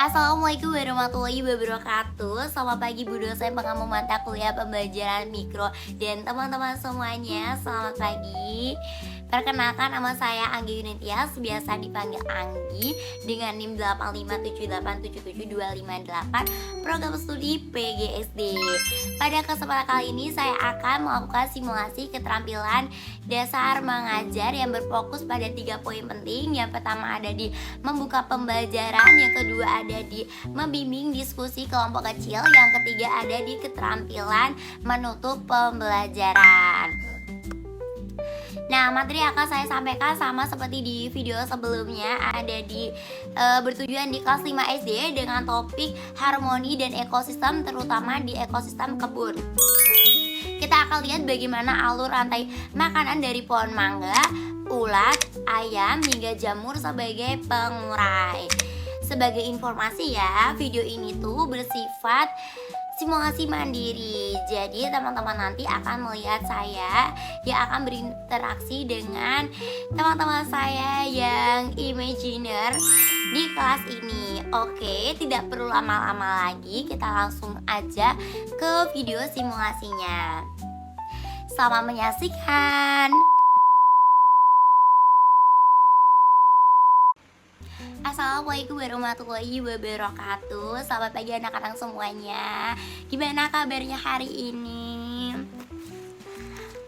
Assalamualaikum warahmatullahi wabarakatuh. Selamat pagi Bu dosen pengamu mata kuliah pembelajaran mikro dan teman-teman semuanya. Selamat pagi. Perkenalkan, nama saya Anggi Yunitias, biasa dipanggil Anggi, dengan NIM 857877258, program studi PGSD. Pada kesempatan kali ini saya akan melakukan simulasi keterampilan dasar mengajar yang berfokus pada 3 poin penting. Yang pertama ada di membuka pembelajaran, yang kedua ada di membimbing diskusi kelompok kecil, yang ketiga ada di keterampilan menutup pembelajaran. Nah, materi yang akan saya sampaikan sama seperti di video sebelumnya, ada di bertujuan di kelas 5 SD dengan topik harmoni dan ekosistem, terutama di ekosistem kebun. Kita akan lihat bagaimana alur rantai makanan dari pohon mangga, ulat, ayam, hingga jamur sebagai pengurai. Sebagai informasi ya, video ini tuh bersifat simulasi mandiri. Jadi teman-teman nanti akan melihat saya yang akan berinteraksi dengan teman-teman saya yang imajiner di kelas ini. Oke, tidak perlu lama-lama lagi, kita langsung aja ke video simulasinya. Selamat menyaksikan. Assalamualaikum warahmatullahi wabarakatuh. Selamat pagi anak-anak semuanya. Gimana kabarnya hari ini?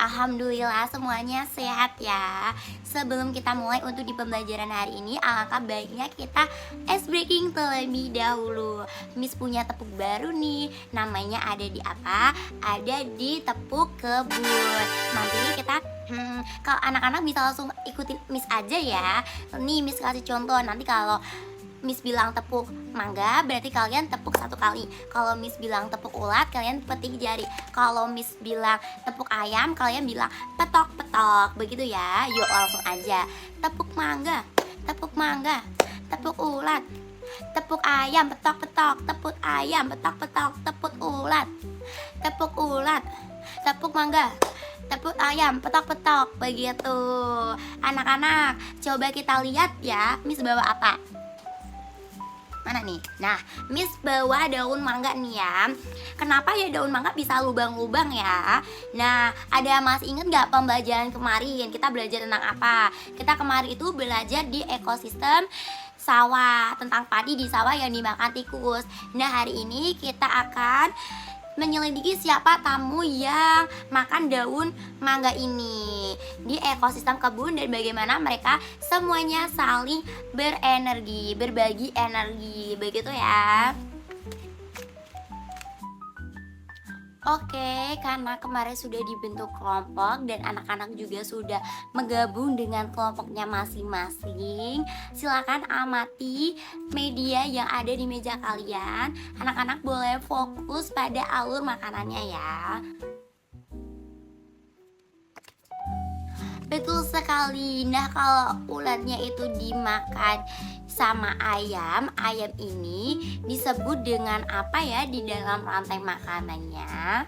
Alhamdulillah semuanya sehat ya. Sebelum kita mulai untuk di pembelajaran hari ini, alangkah baiknya kita ice breaking terlebih dahulu. Miss punya tepuk baru nih. Namanya ada di apa? Ada di tepuk kebun. Nanti kita kalau anak-anak bisa langsung ikutin Miss aja ya. Nih Miss kasih contoh. Nanti kalau Miss bilang tepuk mangga, berarti kalian tepuk 1 kali. Kalau Miss bilang tepuk ulat, kalian petik jari. Kalau Miss bilang tepuk ayam, kalian bilang petok-petok. Begitu ya. Yuk langsung aja. Tepuk mangga, tepuk mangga, tepuk ulat, tepuk ayam, petok-petok, tepuk ayam, petok-petok, tepuk ulat, tepuk ulat, tepuk mangga, tepuk ayam, petok-petok. Begitu. Anak-anak, coba kita lihat ya, Miss bawa apa? Mana nih? Nah, Miss bawa daun mangga nih ya. Kenapa ya daun mangga bisa lubang-lubang ya? Nah, ada masih inget gak pembelajaran kemarin? Kita belajar tentang apa? Kita kemarin itu belajar di ekosistem sawah, tentang padi di sawah yang dimakan tikus. Nah, hari ini kita akan menyelidiki siapa tamu yang makan daun mangga ini di ekosistem kebun dan bagaimana mereka semuanya saling berenergi, berbagi energi, begitu ya. Oke, karena kemarin sudah dibentuk kelompok dan anak-anak juga sudah menggabung dengan kelompoknya masing-masing, silakan amati media yang ada di meja kalian. Anak-anak boleh fokus pada alur makanannya ya. Betul sekali. Nah, kalau ulatnya itu dimakan sama ayam, ayam ini disebut dengan apa ya di dalam rantai makanannya?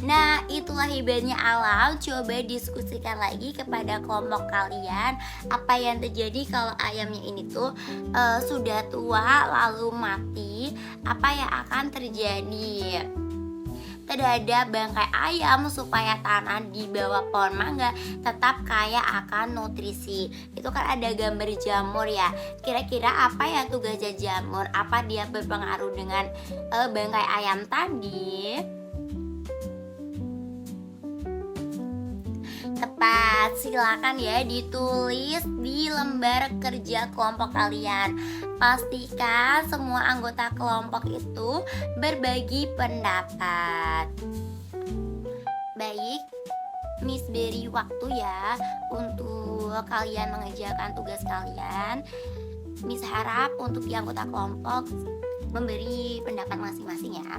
Nah, itulah hebatnya alam. Coba diskusikan lagi kepada kelompok kalian, apa yang terjadi kalau ayamnya ini tuh sudah tua lalu mati, apa yang akan terjadi terhadap bangkai ayam supaya tanah di bawah pohon mangga tetap kaya akan nutrisi. Itu kan ada gambar jamur ya. Kira-kira apa ya tugasnya jamur? Apa dia berpengaruh dengan bangkai ayam tadi? Tepat, silakan ya ditulis di lembar kerja kelompok kalian. Pastikan semua anggota kelompok itu berbagi pendapat. Baik, Miss beri waktu ya untuk kalian mengerjakan tugas kalian. Miss harap untuk di anggota kelompok memberi pendapat masing-masing ya.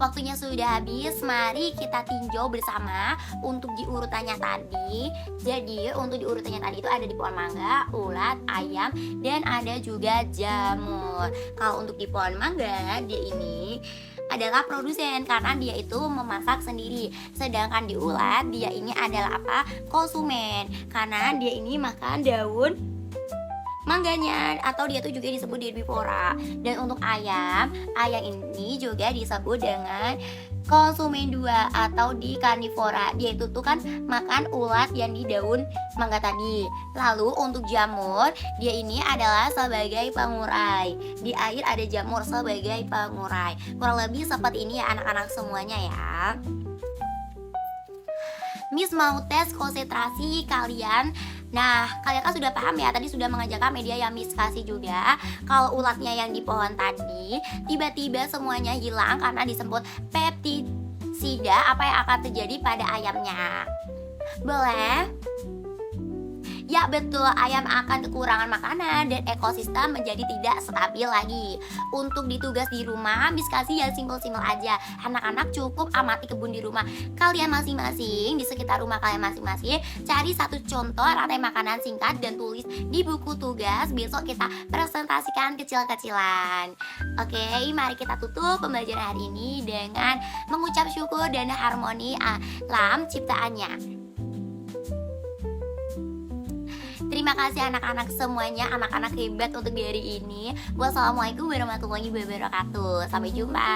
Waktunya sudah habis, mari kita tinjau bersama untuk di urutannya tadi. Jadi untuk di urutannya tadi itu ada di pohon mangga, ulat, ayam, dan ada juga jamur. Kalau untuk di pohon mangga, dia ini adalah produsen karena dia itu memasak sendiri. Sedangkan di ulat dia ini adalah apa? Konsumen karena dia ini makan daun mangganya atau dia tuh juga disebut herbivora. Dan untuk ayam ini juga disebut dengan konsumen dua atau di karnivora. Dia itu tuh kan makan ulat yang di daun mangga tadi. Lalu untuk jamur, dia ini adalah sebagai pengurai. Di air ada jamur sebagai pengurai. Kurang lebih seperti ini ya anak-anak semuanya ya. Miss mau tes konsentrasi kalian. Nah, kalian kan sudah paham ya, tadi sudah mengajarkan media yang Miss kasih juga. Kalau ulatnya yang di pohon tadi tiba-tiba semuanya hilang karena disebut peptisida, apa yang akan terjadi pada ayamnya? Boleh? Ya betul, ayam akan kekurangan makanan dan ekosistem menjadi tidak stabil lagi. Untuk ditugas di rumah, Miss kasih yang simpel-simpel aja. Anak-anak cukup amati kebun di rumah kalian masing-masing, di sekitar rumah kalian masing-masing. Cari satu contoh rantai makanan singkat dan tulis di buku tugas. Besok kita presentasikan kecil-kecilan. Oke, mari kita tutup pembelajaran hari ini dengan mengucap syukur dan harmoni alam ciptaannya. Terima kasih anak-anak semuanya, anak-anak hebat untuk di hari ini. Wassalamualaikum warahmatullahi wabarakatuh. Sampai jumpa.